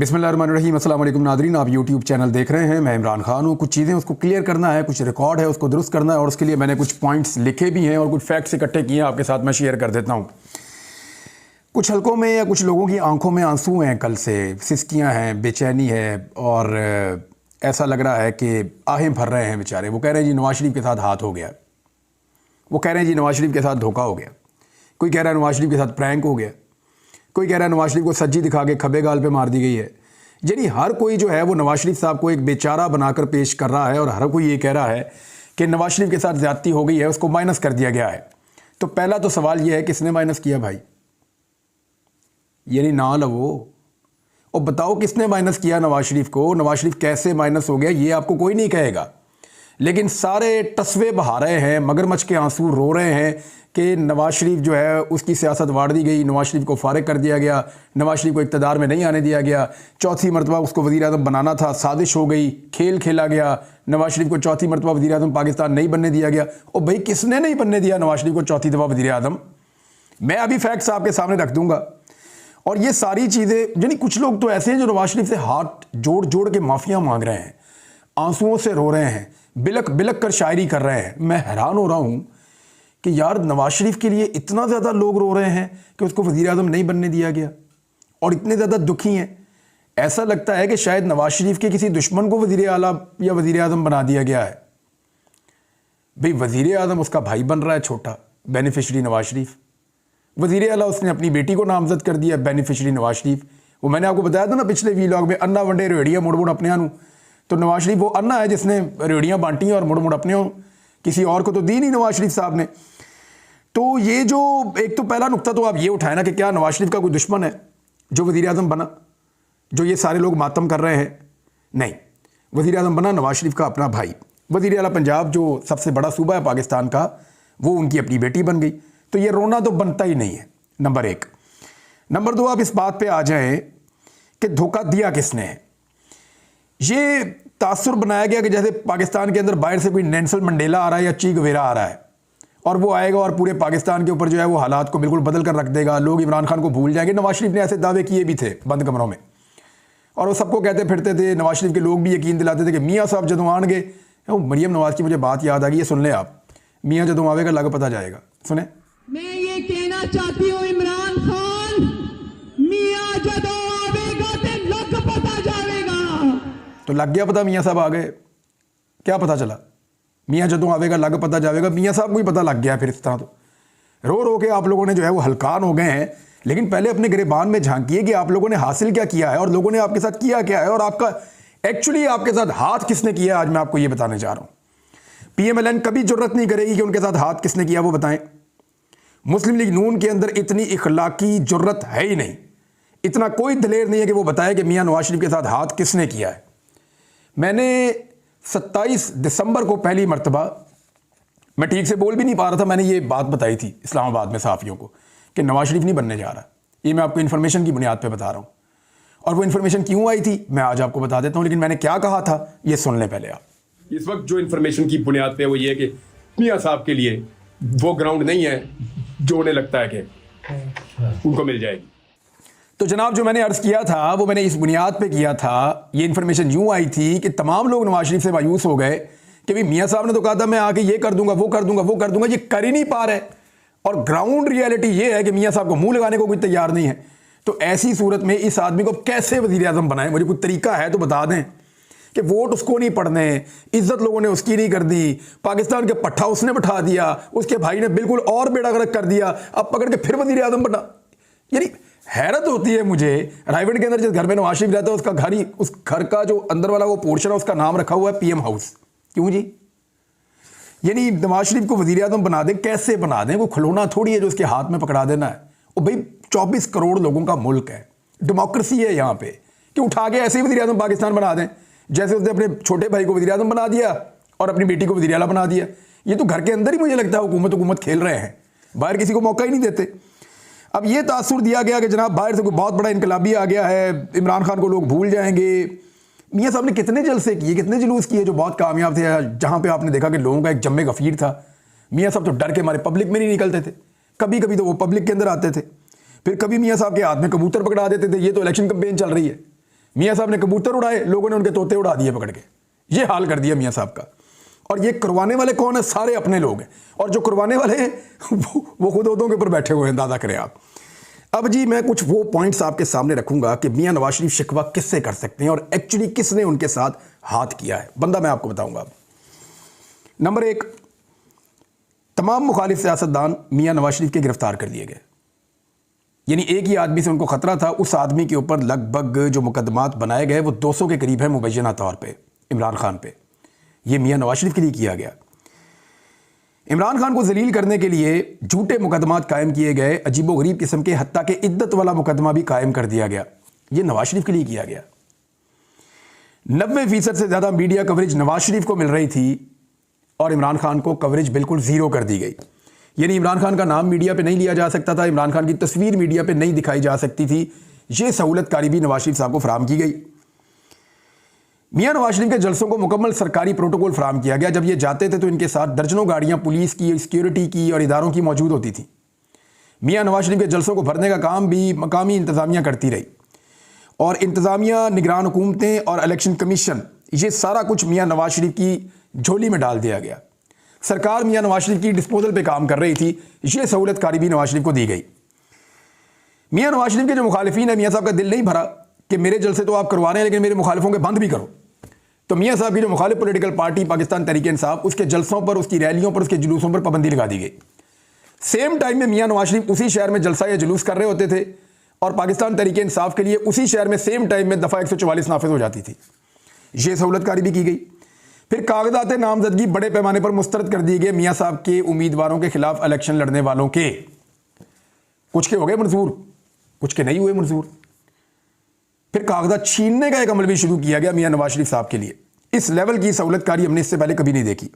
बिस्मिल्लाहिर्रहमानिर्रहीम। अस्सलाम वालेकुम नादरीन, आप यूट्यूब चैनल देख रहे हैं। मैं इमरान खान हूँ। कुछ चीज़ें उसको क्लियर करना है, कुछ रिकॉर्ड है उसको दुरुस्त करना है, और उसके लिए मैंने कुछ पॉइंट्स लिखे भी हैं और कुछ फैक्ट्स इकट्ठे किए हैं, आपके साथ मैं शेयर कर देता हूँ। कुछ हलकों में या कुछ लोगों की आंखों में आंसू हैं, कल से सिसकियाँ हैं, बेचैनी है, और ऐसा लग रहा है कि आहें भर रहे हैं बेचारे। वो कह रहे हैं जी नवाज शरीफ के साथ हाथ हो गया, वो कह रहे हैं जी नवाज शरीफ के साथ धोखा हो गया, कोई कह रहा है नवाज शरीफ के साथ प्रैंक हो गया, कोई कह रहा है नवाज शरीफ को सज्जी दिखा के खब्बे गाल पे मार दी गई है। यानी हर कोई जो है वो नवाज शरीफ साहब को एक बेचारा बनाकर पेश कर रहा है, और हर कोई ये कह रहा है कि नवाज शरीफ के साथ ज़्यादती हो गई है, उसको माइनस कर दिया गया है। तो पहला तो सवाल ये है, किसने माइनस किया भाई? यानी ना लवो और बताओ किसने माइनस किया नवाज शरीफ को? नवाज शरीफ कैसे माइनस हो गया ये आपको कोई नहीं कहेगा, लेकिन सारे तस्वे बहा रहे हैं, मगरमच्छ के आंसू रो रहे हैं कि नवाज शरीफ जो है उसकी सियासत वाड़ दी गई, नवाज शरीफ को फारिग कर दिया गया, नवाज शरीफ को इक़्तिदार में नहीं आने दिया गया, चौथी मरतबा उसको वज़ीर आज़म बनाना था, साजिश हो गई, खेल खेला गया, नवाज शरीफ को चौथी मरतबा वज़ीर आज़म पाकिस्तान नहीं बनने दिया गया। और भाई किसने नहीं बनने दिया नवाज शरीफ को चौथी दफ़ा वज़ीर आज़म? मैं अभी फैक्ट्स आपके सामने रख दूंगा। और ये सारी चीज़ें, यानी कुछ लोग तो ऐसे हैं जो नवाज शरीफ से हाथ जोड़ जोड़ के माफ़िया मांग रहे हैं, आंसुओं से रो रहे हैं, बिलक बिलक कर शायरी कर रहे हैं। मैं हैरान हो रहा हूँ कि यार नवाज शरीफ के लिए इतना ज़्यादा लोग रो रहे हैं कि उसको वज़ीर आज़म नहीं बनने दिया गया, और इतने ज़्यादा दुखी हैं। ऐसा लगता है कि शायद नवाज शरीफ के किसी दुश्मन को वज़ीर आला या वज़ीर आज़म बना दिया गया है। भाई वज़ीर आज़म उसका भाई बन रहा है छोटा, बेनिफिशरी नवाज शरीफ। वज़ीर आला उसने अपनी बेटी को नामजद कर दिया, बेनिफिशरी नवाज शरीफ। वो मैंने आपको बताया था ना पिछले वीलॉग में, अन्ना वंडे रेड़ियाँ मुड़ मुड़ अपने आनू। तो नवाज शरीफ वो अन्ना है जिसने रेड़ियाँ बांटी हैं और मुड़ मुड़ अपने हो, किसी और को तो दी नहीं नवाज शरीफ साहब ने। तो ये जो एक तो पहला नुक्ता तो आप ये उठाए ना कि क्या नवाज शरीफ का कोई दुश्मन है जो वज़ीर आज़म बना, जो ये सारे लोग मातम कर रहे हैं? नहीं, वज़ीर आज़म बना नवाज शरीफ का अपना भाई। वज़ीर आला पंजाब जो सबसे बड़ा सूबा है पाकिस्तान का, वो उनकी अपनी बेटी बन गई। तो ये रोना तो बनता ही नहीं है, नंबर एक। नंबर दो, आप इस बात पे आ जाएं कि धोखा दिया किसने है। ये तासुर बनाया गया कि जैसे पाकिस्तान के अंदर बाहर से कोई नेल्सन मंडेला आ रहा है या ची गुवेरा आ रहा है, और वो आएगा और पूरे पाकिस्तान के ऊपर जो है वो हालात को बिल्कुल बदल कर रख देगा, लोग इमरान खान को भूल जाएंगे। नवाज शरीफ ने ऐसे दावे किए भी थे बंद कमरों में, और वो सबको कहते फिरते थे। नवाज शरीफ के लोग भी यकीन दिलाते थे कि मियाँ साहब जदों आएंगे, वो मरियम नवाज की मुझे बात याद आ गई, ये सुन लें आप, मियाँ जदों आवेगा लग पता जाएगा। सुने, मैं ये कहना चाहती हूँ इमरान खान, मियाँ जदों आवेगा ते लग पता जाएगा। तो लग गया पता, मियाँ साहब आ गए। क्या पता चला? मियाँ जदों आवेगा लग पता जाएगा। मियाँ साहब को ही पता लग गया। फिर इस तरह तो रो रो के आप लोगों ने जो है वो हलकान हो गए हैं। लेकिन पहले अपने गिरेबान में झांकिए कि आप लोगों ने हासिल क्या किया है और लोगों ने आपके साथ किया क्या है, और आपका एक्चुअली आपके साथ हाथ किसने किया। आज मैं आपको ये बताने जा रहा हूँ। PMLN कभी जरूरत नहीं करेगी कि उनके साथ हाथ किसने किया वो बताएं। मुस्लिम लीग नून के अंदर इतनी इखलाकी जुर्रत है ही नहीं, इतना कोई दलेर नहीं है कि वो बताए कि मियाँ नवाज शरीफ के साथ हाथ किसने किया है। मैंने 27 दिसंबर को पहली मरतबा, मैं ठीक से बोल भी नहीं पा रहा था, मैंने ये बात बताई थी इस्लामाबाद में साफियों को कि नवाज शरीफ नहीं बनने जा रहा। ये मैं आपको इन्फॉर्मेशन की बुनियाद पे बता रहा हूँ, और वो इन्फॉर्मेशन क्यों आई थी मैं आज आपको बता देता हूँ। लेकिन मैंने क्या कहा था ये सुन लें पहले आप। इस वक्त जो इन्फॉर्मेशन की बुनियाद पे वो ये है कि मियाँ साहब के लिए वो ग्राउंड नहीं है जो उन्हें लगता है कि उनको मिल जाएगी। तो जनाब जो मैंने अर्ज़ किया था वो मैंने इस बुनियाद पे किया था। ये इन्फॉर्मेशन यूँ आई थी कि तमाम लोग नवाज शरीफ से मायूस हो गए कि भाई मियाँ साहब ने तो कहा था मैं आके ये कर दूंगा, वो कर दूंगा, वो कर दूंगा, ये कर ही नहीं पा रहे। और ग्राउंड रियलिटी ये है कि मियाँ साहब को मुंह लगाने को कोई तैयार नहीं है। तो ऐसी सूरत में इस आदमी को कैसे वज़ीर आज़म बनाए? मुझे कोई तरीका है तो बता दें कि वोट उसको नहीं पड़ने, इज्जत लोगों ने उसकी नहीं कर दी, पाकिस्तान के पट्टा उसने बैठा दिया, उसके भाई ने बिल्कुल और बेड़ा गर्क कर दिया, अब पकड़ के फिर वज़ीर आज़म बना। यानी हैरत होती है मुझे। रायगढ़ के अंदर जिस घर में नवाज शरीफ रहता है उसका घर ही, उस घर का जो अंदर वाला वो पोर्शन है उसका नाम रखा हुआ है PM हाउस। क्यों जी? यानी नवाज शरीफ को वज़ीर आज़म बना दें, कैसे बना दें? वो खिलौना थोड़ी है जो उसके हाथ में पकड़ा देना है। वो भाई 24 करोड़ लोगों का मुल्क है, डेमोक्रेसी है यहाँ पे, कि उठा के ऐसे ही वज़ीर आज़म पाकिस्तान बना दें जैसे उसने अपने छोटे भाई को वज़ीर आज़म बना दिया और अपनी बेटी को वज़ीर आला बना दिया। ये तो घर के अंदर ही मुझे लगता है हुकूमत खेल रहे हैं, बाहर किसी को मौका ही नहीं देते। अब ये तासुर दिया गया कि जनाब बाहर से कोई बहुत बड़ा इनकलाबी आ गया है, इमरान खान को लोग भूल जाएंगे। मियाँ साहब ने कितने जलसे किए, कितने जुलूस किए जो बहुत कामयाब थे, जहाँ पे आपने देखा कि लोगों का एक जम्मे गफीर था। मियाँ साहब तो डर के मारे पब्लिक में नहीं निकलते थे, कभी कभी तो वो पब्लिक के अंदर आते थे, फिर कभी मियाँ साहब के हाथ में कबूतर पकड़ा देते थे। ये तो इलेक्शन कैंपेन चल रही है, मियाँ साहब ने कबूतर उड़ाए, लोगों ने उनके तोते उड़ा दिए पकड़ के। ये हाल कर दिया मियाँ साहब का। और ये करवाने वाले कौन है? सारे अपने लोग हैं। और जो करवाने वाले हैं वो खुद ओहदों के ऊपर बैठे हुए हैं, दादा करें आप। अब जी मैं कुछ वो पॉइंट्स आपके सामने रखूंगा कि मियाँ नवाज शरीफ शिकवा किससे कर सकते हैं और एक्चुअली किसने उनके साथ हाथ किया है। बंदा मैं आपको बताऊंगा। नंबर 1, तमाम मुखालिफ सियासतदान मियाँ नवाज शरीफ के गिरफ्तार कर लिए गए। यानी एक ही आदमी से उनको खतरा था, उस आदमी के ऊपर लगभग जो मुकदमात बनाए गए वो 200 के करीब है मुबैना तौर पे इमरान खान पे। ये मियाँ नवाज शरीफ के लिए किया गया। इमरान खान को जलील करने के लिए झूठे मुकदमात कायम किए गए, अजीबोगरीब किस्म के, हत्ता के इद्दत वाला मुकदमा भी कायम कर दिया गया। ये नवाज शरीफ के लिए किया गया। 90% से ज़्यादा मीडिया कवरेज नवाज शरीफ को मिल रही थी और इमरान खान को कवरेज बिल्कुल ज़ीरो कर दी गई। यानी इमरान खान का नाम मीडिया पे नहीं लिया जा सकता था, इमरान खान की तस्वीर मीडिया पे नहीं दिखाई जा सकती थी। ये सहूलतकारी भी नवाज शरीफ साहब को फराम की गई। मियाँ नवाज शरीफ के जलसों को मुकम्मल सरकारी प्रोटोकॉल फराम किया गया। जब ये जाते थे तो इनके साथ दर्जनों गाड़ियां पुलिस की, सिक्योरिटी की और इदारों की मौजूद होती थी। मियाँ नवाज शरीफ के जलसों को भरने का काम भी मकामी इंतज़ामिया करती रही और इंतज़ामिया, निगरान हुकूमतें और इलेक्शन कमीशन, ये सारा कुछ मियाँ नवाज शरीफ की झोली में डाल दिया गया। सरकार मियाँ नवाज शरीफ की डिस्पोजल पे काम कर रही थी। ये सहूलतकारी भी नवाज शरीफ को दी गई। मियाँ नवाज शरीफ के जो मुखालिफिन है, मियाँ साहब का दिल नहीं भरा कि मेरे जलसे तो आप करवा रहे हैं लेकिन मेरे मुखालिफों के बंद भी करो। तो मियाँ साहब की जो मुखालिफ पॉलिटिकल पार्टी पाकिस्तान तहरीक इंसाफ, उसके जलसों पर, उसकी रैलियों पर, उसके जुलूसों पर पाबंदी लगा दी गई। सेम टाइम में मियाँ नवाज शरीफ उसी शहर में जलसा या जुलूस कर रहे होते थे और पाकिस्तान तहरीक इंसाफ के लिए उसी शहर में सेम टाइम में दफ़ा 144 नाफिज हो जाती थी। ये सहूलतकारी भी की गई। फिर कागजात नामजदगी बड़े पैमाने पर मुस्तरद कर दिए गए मियाँ साहब के उम्मीदवारों के खिलाफ इलेक्शन लड़ने वालों के। कुछ के हो गए मंजूर, कुछ के नहीं हुए मंजूर। फिर कागजात छीनने का एक अमल भी शुरू किया गया मियाँ नवाज शरीफ साहब के लिए। इस लेवल की सहूलतकारी हमने इससे पहले कभी नहीं देखी।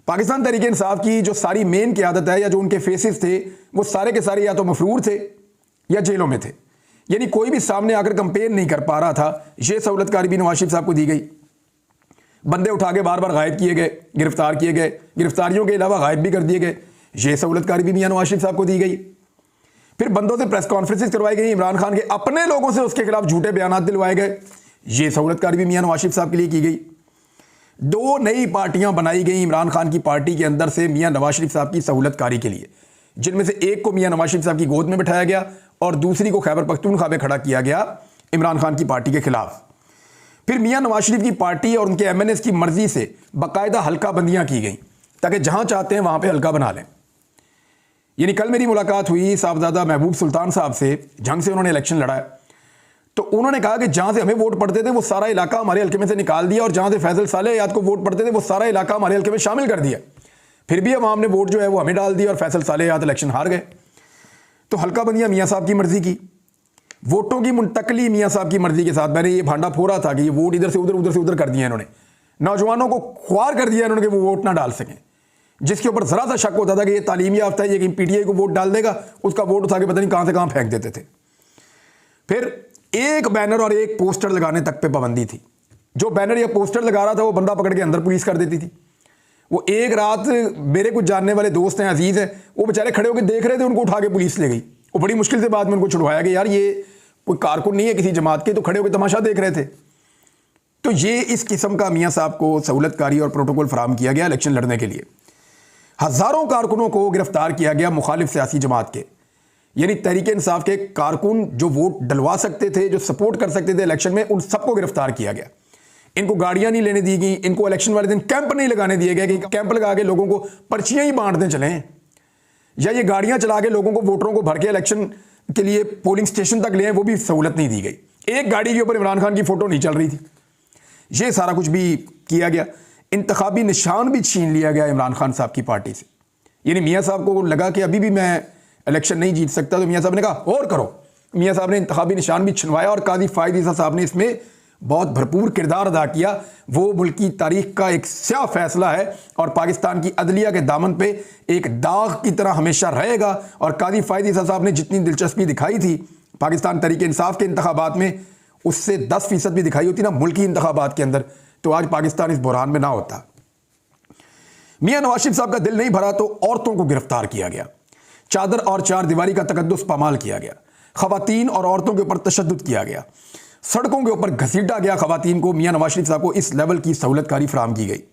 पाकिस्तान तहरीक इंसाफ की जो सारी मेन क़यादत है या जो उनके फेसेस थे, वो सारे के सारे या तो मफरूर थे या जेलों में थे। यानी कोई भी सामने आकर कंपेन नहीं कर पा रहा था। ये सहूलतकारी भी नवाज शरीफ साहब को दी गई। बंदे उठा के बार बार गायब किए गए, गिरफ्तार किए गए, गिरफ्तारियों के अलावा गायब भी कर दिए गए। ये सहूलतकारी भी मियाँ नवाज शरीफ साहब को दी गई। फिर बंदों से प्रेस कॉन्फ्रेंसेस करवाई गई, इमरान खान के अपने लोगों से उसके खिलाफ झूठे बयान दिलवाए गए। ये सहूलतकारी भी मियाँ नवाज शरीफ साहब के लिए की गई। 2 नई पार्टियां बनाई गई इमरान खान की पार्टी के अंदर से मियाँ नवाज शरीफ साहब की सहूलतकारी के लिए, जिनमें से एक को मियाँ नवाज शरीफ साहब की गोद में बिठाया गया और दूसरी को खैबर पख्तूनख्वा में खड़ा किया गया इमरान खान की पार्टी के खिलाफ। फिर मियाँ नवाज शरीफ की पार्टी और उनके MNAs की मर्जी से बाकायदा हल्का बंदियां की गई ताकि जहां चाहते हैं वहां पे हल्का बना लें। यानी कल मेरी मुलाकात हुई साहबजादा महबूब सुल्तान साहब से, जंग से उन्होंने इलेक्शन लड़ा है। तो उन्होंने कहा कि जहां से हमें वोट पड़ते थे वो सारा इलाका हमारे हल्के में से निकाल दिया और जहां से फैसल साले याद को वोट पड़ते थे वो सारा इलाका हमारे हल्के में शामिल कर दिया। फिर भी अवाम ने वोट जो है वो हमें डाल दिया और फैसल साले याद इलेक्शन हार गए। तो हल्का बंदियां मियाँ साहब की मर्जी की, वोटों की मुंतकली मियाँ साहब की मर्जी के साथ। मैंने ये भांडा फोड़ा था कि ये वोट इधर से उधर कर दिया इन्होंने, नौजवानों को ख्वार कर दिया इन्होंने कि वो वोट ना डाल सकें। जिसके ऊपर जरा सा शक होता था कि ये तालीम याफ्ता है, ये PTI को वोट डाल देगा, उसका वोट उठा के पता नहीं कहां से कहां फेंक देते थे। फिर एक बैनर और एक पोस्टर लगाने तक पे पाबंदी थी। जो बैनर या पोस्टर लगा रहा था वो बंदा पकड़ के अंदर पुलिस कर देती थी। वो एक रात मेरे कुछ जानने वाले दोस्त हैं, अजीज हैं, वो बेचारे खड़े होकर देख रहे थे, उनको उठा के पुलिस ले गई। वो बड़ी मुश्किल से बाद में उनको छुड़वाया कि यार ये कोई कारकुन नहीं है किसी जमात के, तो खड़े होकर तमाशा देख रहे थे। तो ये इस किस्म का मियाँ साहब को सहूलतकारी और प्रोटोकॉल फराहम किया गया इलेक्शन लड़ने के लिए। हजारों कारकुनों को गिरफ्तार किया गया मुखालिफ सियासी जमात के, यानी तहरीक इंसाफ के कारकुन जो वोट डलवा सकते थे, जो सपोर्ट कर सकते थे इलेक्शन में, उन सबको गिरफ्तार किया गया। इनको गाड़ियां नहीं लेने दी गई, इनको इलेक्शन वाले दिन कैंप नहीं लगाने दिए गए कि कैंप लगा के लोगों को पर्चियां ही बांटने चलें, या ये गाड़ियां चला के लोगों को, वोटरों को भर के इलेक्शन के लिए पोलिंग स्टेशन तक ले आए, वो भी सहूलत नहीं दी गई। एक गाड़ी के ऊपर इमरान खान की फोटो नहीं चल रही थी। ये सारा कुछ भी किया गया। इंतखाबी निशान भी छीन लिया गया इमरान खान साहब की पार्टी से। यानी मियाँ साहब को लगा कि अभी भी मैं इलेक्शन नहीं जीत सकता, तो मियाँ साहब ने कहा और करो। मियाँ साहब ने इंतखाबी निशान भी छिनवाया और काजी फायद ईसा साहब ने इसमें बहुत भरपूर किरदार अदा किया। वो मुल्क की तारीख का एक स्याह फैसला है और पाकिस्तान की अदलिया के दामन पे एक दाग की तरह हमेशा रहेगा। और काजी फायद ईसा साहब ने जितनी दिलचस्पी दिखाई थी पाकिस्तान तहरीक इंसाफ के इंतखाबात में, उससे 10% भी दिखाई होती ना मुल्की इंतखाबात के अंदर, तो आज पाकिस्तान इस बुरहान में ना होता। मियाँ नवाज शरीफ साहब का दिल नहीं भरा तो औरतों को गिरफ्तार किया गया, चादर और चार दीवारी का तकद्दुस पामाल किया गया, खवातीन और औरतों के ऊपर तशद्दुद किया गया, सड़कों के ऊपर घसीटा गया खवातीन को, मियां नवाज शरीफ साहब को इस लेवल की सहूलतकारी फराहम की गई।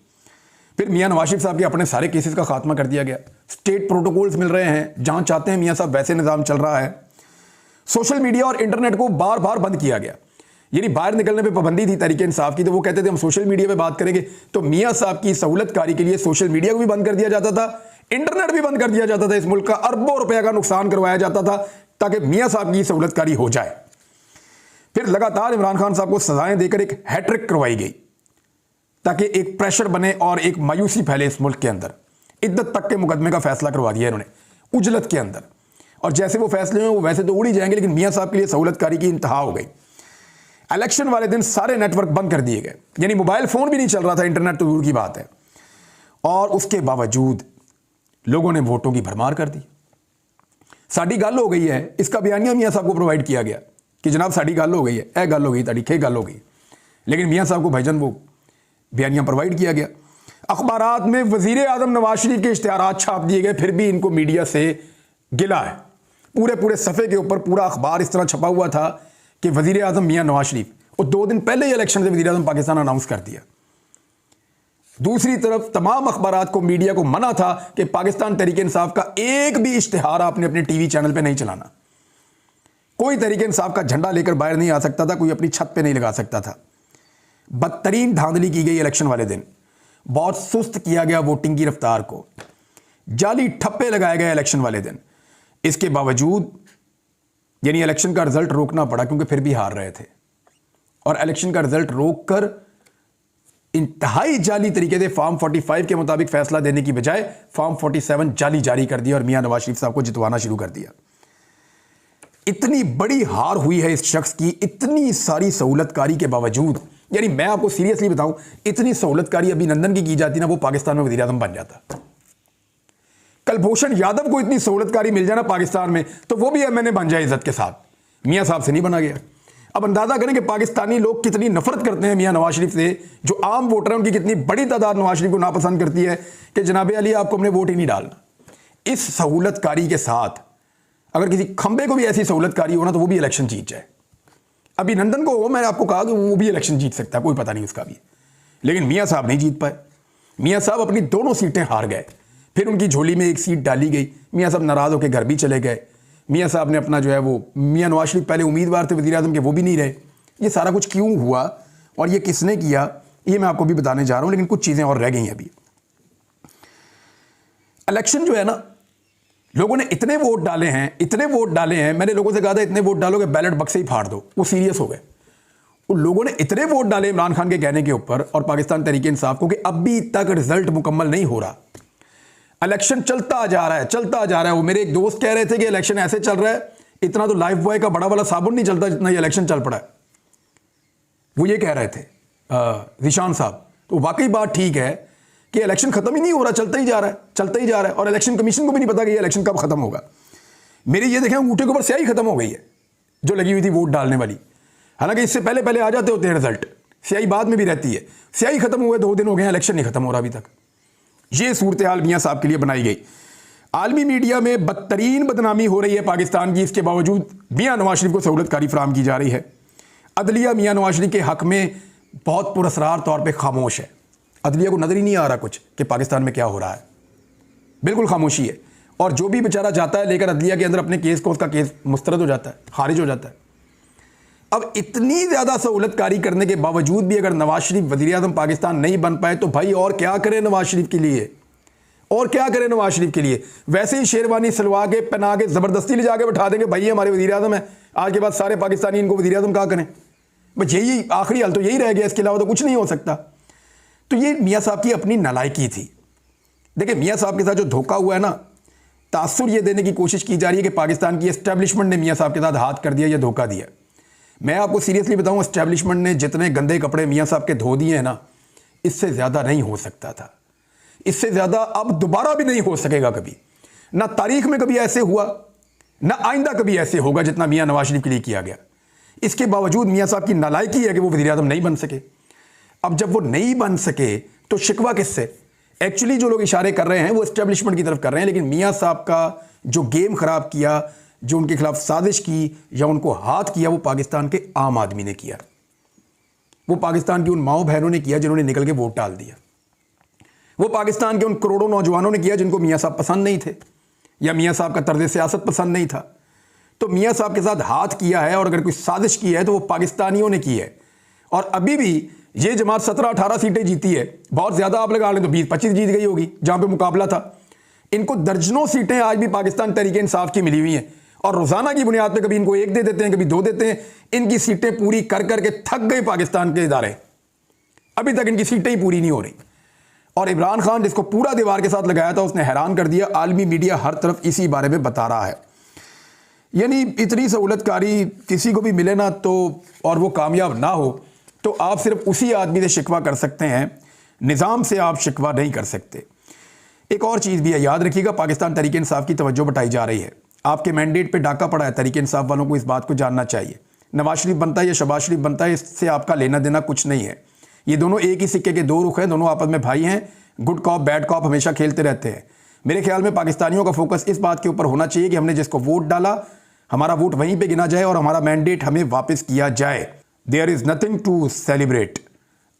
फिर मियां नवाज शरीफ साहब के अपने सारे केसेस का खात्मा कर दिया गया। स्टेट प्रोटोकॉल्स मिल रहे हैं, जहां चाहते हैं मियां साहब वैसे निज़ाम चल रहा है। सोशल मीडिया और इंटरनेट को बार बार बंद किया गया, यानी बाहर निकलने पे पाबंदी थी तहरीक इंसाफ की, तो वो कहते थे हम सोशल मीडिया पे बात करेंगे, तो मियां साहब की सहूलतकारी के लिए सोशल मीडिया को भी बंद कर दिया जाता था, इंटरनेट भी बंद कर दिया जाता था। इस मुल्क का अरबों रुपए का नुकसान करवाया जाता था ताकि मियां साहब की सहूलतकारी हो जाए। फिर लगातार इमरान खान साहब को सजाएं देकर एक हैट्रिक करवाई गई ताकि एक प्रेशर बने और एक मायूसी फैले इस मुल्क के अंदर। इद्दत तक के मुकदमे का फैसला करवा दिया इन्होंने उजलत के अंदर, और जैसे वो फैसले हैं वो वैसे तो उड़ ही जाएंगे, लेकिन मियां साहब के लिए सहूलतकारी की इंतहा हो गई। इलेक्शन वाले दिन सारे नेटवर्क बंद कर दिए गए, यानी मोबाइल फोन भी नहीं चल रहा था, इंटरनेट तो दूर की बात है। और उसके बावजूद लोगों ने वोटों की भरमार कर दी। साड़ी गल हो गई है, इसका बयानिया मियां साहब को प्रोवाइड किया गया कि जनाब साड़ी गल हो गई है, ए गल हो गई, तारीखे गल हो गई, लेकिन मियां साहब को भाईजान वो बयानिया प्रोवाइड किया गया। अखबारात में वजीर आजम नवाज शरीफ के इश्तिहारात छाप दिए गए, फिर भी इनको मीडिया से गिला है। पूरे पूरे सफ़े के ऊपर पूरा अखबार इस तरह छपा हुआ था कि वजीर आजम मियां नवाज शरीफ, और 2 दिन पहले ही इलेक्शन से वजीर आजम पाकिस्तान अनाउंस कर दिया। दूसरी तरफ तमाम अखबारात को, मीडिया को मना था कि पाकिस्तान तहरीक इंसाफ का एक भी इश्तिहार आपने अपने टीवी चैनल पे नहीं चलाना। कोई तहरीक इंसाफ का झंडा लेकर बाहर नहीं आ सकता था, कोई अपनी छत पे नहीं लगा सकता था। बदतरीन धांधली की गई इलेक्शन वाले दिन, बहुत सुस्त किया गया वोटिंग की रफ्तार को, जाली ठप्पे लगाए गए इलेक्शन वाले दिन। इसके बावजूद यानी इलेक्शन का रिजल्ट रोकना पड़ा, क्योंकि फिर भी हार रहे थे, और इलेक्शन का रिजल्ट रोककर इंतहाई जाली तरीके से फॉर्म 45 के मुताबिक फैसला देने की बजाय फॉर्म 47 जाली जारी कर दिया और मियां नवाज शरीफ साहब को जितवाना शुरू कर दिया। इतनी बड़ी हार हुई है इस शख्स की, इतनी सारी सहूलतकारी के बावजूद। यानी मैं आपको सीरियसली बताऊं, इतनी सहूलतकारी अभिनंदन की जाती ना, वो पाकिस्तान में वज़ीर आज़म बन जाता। कलभूषण यादव को इतनी सहूलतकारी मिल जाए ना पाकिस्तान में, तो वो भी एमएनए बन जाए इज्जत के साथ। मियां साहब से नहीं बना गया। अब अंदाजा करें कि पाकिस्तानी लोग कितनी नफरत करते हैं मियां नवाज शरीफ से। जो आम वोटर हैं उनकी कितनी बड़ी तादाद नवाज शरीफ को नापसंद करती है कि जनाब अली आपको हमने वोट ही नहीं डालना। इस सहूलतकारी के साथ अगर किसी खंबे को भी ऐसी सहूलतकारी हो ना, तो वो भी इलेक्शन जीत जाए। अभिनंदन को मैंने आपको कहा कि वो भी इलेक्शन जीत सकता है, कोई पता नहीं उसका भी, लेकिन मियां साहब नहीं जीत पाए। मियां साहब अपनी दोनों सीटें हार गए, फिर उनकी झोली में एक सीट डाली गई। मियां साहब नाराज होकर घर भी चले गए। मियां साहब ने अपना जो है वो, मियां नवाज शरीफ पहले उम्मीदवार थे वज़ीर आज़म के, वो भी नहीं रहे। ये सारा कुछ क्यों हुआ और ये किसने किया, ये मैं आपको भी बताने जा रहा हूं, लेकिन कुछ चीज़ें और रह गई हैं अभी। इलेक्शन जो है ना, लोगों ने इतने वोट डाले हैं, मैंने लोगों से कहा था इतने वोट डालोगे बैलेट बक्से ही फाड़ दो, वो सीरियस हो गए। उन लोगों ने इतने वोट डाले इमरान खान के कहने के ऊपर और पाकिस्तान तहरीक इंसाफ को, कि अभी तक रिजल्ट मुकम्मल नहीं हो रहा। इलेक्शन चलता जा रहा है। वो मेरे एक दोस्त कह रहे थे कि इलेक्शन ऐसे चल रहा है, इतना तो लाइफ बॉय का बड़ा वाला साबुन नहीं चलता जितना ये इलेक्शन चल पड़ा है। वो ये कह रहे थे जिशान साहब। तो वाकई बात ठीक है कि इलेक्शन खत्म ही नहीं हो रहा, चलता ही जा रहा है, और इलेक्शन कमीशन को भी नहीं पता कि ये इलेक्शन कब खत्म होगा। मेरे ये देखें अंगूठे के ऊपर स्याही खत्म हो गई है जो लगी हुई थी वोट डालने वाली। हालांकि इससे पहले आ जाते होते हैं रिजल्ट, स्याही बाद में भी रहती है। स्याही खत्म हुए 2 दिन हो गए, इलेक्शन नहीं खत्म हो रहा अभी तक। ये सूरत हाल मियां साहब के लिए बनाई गई। आलमी मीडिया में बदतरीन बदनामी हो रही है पाकिस्तान की, इसके बावजूद मियां नवाज शरीफ को सहूलतकारी फराहम की जा रही है। अदलिया मियां नवाज शरीफ के हक में बहुत पुरअसरार तौर पे खामोश है। अदलिया को नजर ही नहीं आ रहा कुछ कि पाकिस्तान में क्या हो रहा है, बिल्कुल खामोशी है। और जो भी बेचारा जाता है लेकर अदलिया के अंदर अपने केस को, उसका केस मुस्तरद हो जाता है, खारिज हो जाता है। अब इतनी ज्यादा सहूलतकारी करने के बावजूद भी अगर नवाज शरीफ वज़ीर आज़म पाकिस्तान नहीं बन पाए, तो भाई और क्या करें नवाज शरीफ के लिए, वैसे ही शेरवानी सलवा के पहना के जबरदस्ती ले जाके बैठा देंगे, भाई हमारे वज़ीर आज़म है, आज के बाद सारे पाकिस्तानी इनको वज़ीर आज़म क्या करें। बस यही आखिरी हाल तो यही रह गया, इसके अलावा तो कुछ नहीं हो सकता। तो ये मियां साहब की अपनी नालायकी थी। देखिए मियां साहब के साथ जो धोखा हुआ है ना, तासुर ये देने की कोशिश की जा रही है कि पाकिस्तान की एस्टेब्लिशमेंट ने मियां साहब के साथ हाथ कर दिया या धोखा दिया। मैं आपको सीरियसली बताऊं, एस्टेब्लिशमेंट ने जितने गंदे कपड़े मियां साहब के धो दिए हैं ना, इससे ज्यादा नहीं हो सकता था, इससे ज्यादा अब दोबारा भी नहीं हो सकेगा कभी। ना तारीख में कभी ऐसे हुआ, ना आइंदा कभी ऐसे होगा जितना मियां नवाज शरीफ के लिए किया गया। इसके बावजूद मियां साहब की नालायकी है कि वो वज़ीर आज़म नहीं बन सके। अब जब वो नहीं बन सके तो शिकवा किससे? एक्चुअली जो लोग इशारे कर रहे हैं वो एस्टेब्लिशमेंट की तरफ कर रहे हैं, लेकिन मियां साहब का जो गेम खराब किया, जो उनके खिलाफ साजिश की या उनको हाथ किया वो पाकिस्तान के आम आदमी ने किया, वो पाकिस्तान की उन माओ बहनों ने किया जिन्होंने निकल के वोट डाल दिया, वो पाकिस्तान के उन करोड़ों नौजवानों ने किया जिनको मियाँ साहब पसंद नहीं थे या मियाँ साहब का तर्ज सियासत पसंद नहीं था। तो मियाँ साहब के साथ हाथ किया है और अगर कोई साजिश की है तो वो पाकिस्तानियों ने की है। और अभी भी ये जमात 17-18 सीटें जीती है, बहुत ज़्यादा आप लगा लें तो 20-25 जीत गई होगी जहाँ पे मुकाबला था। इनको दर्जनों सीटें आज भी पाकिस्तान तहरीक इंसाफ की मिली हुई हैं और रोज़ाना की बुनियाद पे कभी इनको 1 दे देते हैं, कभी 2 देते हैं। इनकी सीटें पूरी कर करके थक गए पाकिस्तान के इदारे, अभी तक इनकी सीटें ही पूरी नहीं हो रही। और इमरान खान जिसको पूरा दीवार के साथ लगाया था उसने हैरान कर दिया। आलमी मीडिया हर तरफ इसी बारे में बता रहा है। यानी इतनी सहूलतकारी किसी को भी मिले ना तो और वो कामयाब ना हो तो आप सिर्फ उसी आदमी से शिकवा कर सकते हैं, निज़ाम से आप शिकवा नहीं कर सकते। एक और चीज़ भी है, याद रखिएगा, पाकिस्तान तहरीक इंसाफ की तवज्जो बटाई जा रही है। आपके मैंडेट पे डाका पड़ा है, तहरीक इंसाफ वालों को इस बात को जानना चाहिए। नवाज शरीफ बनता है या शहबाज शरीफ बनता है, इससे आपका लेना देना कुछ नहीं है। ये दोनों एक ही सिक्के के 2 रुख हैं, दोनों आपस में भाई हैं। गुड कॉप बैड कॉप हमेशा खेलते रहते हैं। मेरे ख्याल में पाकिस्तानियों का फोकस इस बात के ऊपर होना चाहिए कि हमने जिसको वोट डाला हमारा वोट वहीं पे गिना जाए और हमारा मैंडेट हमें वापस किया जाए। There is nothing to celebrate.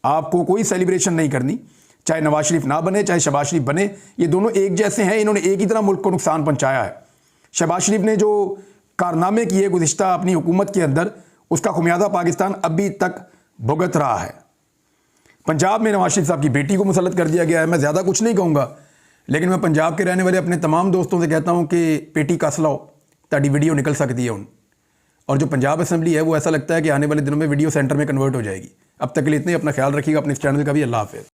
आपको कोई सेलिब्रेशन नहीं करनी, चाहे नवाज शरीफ ना बने चाहे शहबाज शरीफ बने, ये दोनों एक जैसे हैं। इन्होंने एक ही तरह मुल्क को नुकसान पहुंचाया है। शहबाज शरीफ ने जो कारनामे किए गुज़िश्ता अपनी हुकूमत के अंदर, उसका खुमियाजा पाकिस्तान अभी तक भुगत रहा है। पंजाब में नवाज शरीफ साहब की बेटी को मुसल्लत कर दिया गया है। मैं ज़्यादा कुछ नहीं कहूँगा, लेकिन मैं पंजाब के रहने वाले अपने तमाम दोस्तों से कहता हूँ कि पेटी कस लाओ, ताकि वीडियो निकल सकती है उन। और जो पंजाब असेंबली है वो ऐसा लगता है कि आने वाले दिनों में वीडियो सेंटर में कन्वर्ट हो जाएगी। अब तक के लिए इतने, अपना ख्याल रखिएगा, अपने इस चैनल का भी। अल्लाह हाफ़िज़।